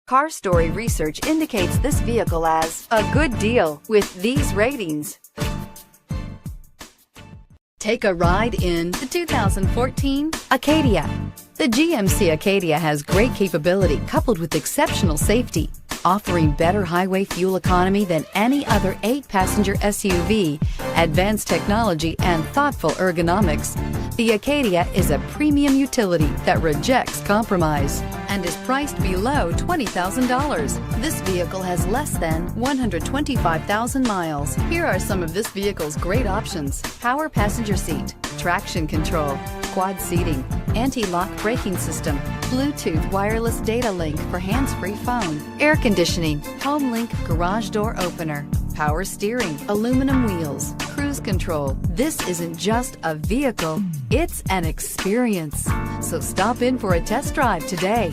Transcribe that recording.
Car Story research indicates this vehicle as a good deal with these ratings. Take a ride in the 2014 Acadia. The GMC Acadia has great capability coupled with exceptional safety, offering better highway fuel economy than any other 8-passenger SUV, advanced technology, and thoughtful ergonomics. The Acadia is a premium utility that rejects compromise and is priced below $20,000. This vehicle has less than 125,000 miles. Here are some of this vehicle's great options: power passenger seat, traction control, quad seating, anti-lock braking system, Bluetooth wireless data link for hands-free phone, air conditioning, home link garage door opener, power steering, aluminum wheels, cruise control. This isn't just a vehicle, it's an experience. So stop in for a test drive today.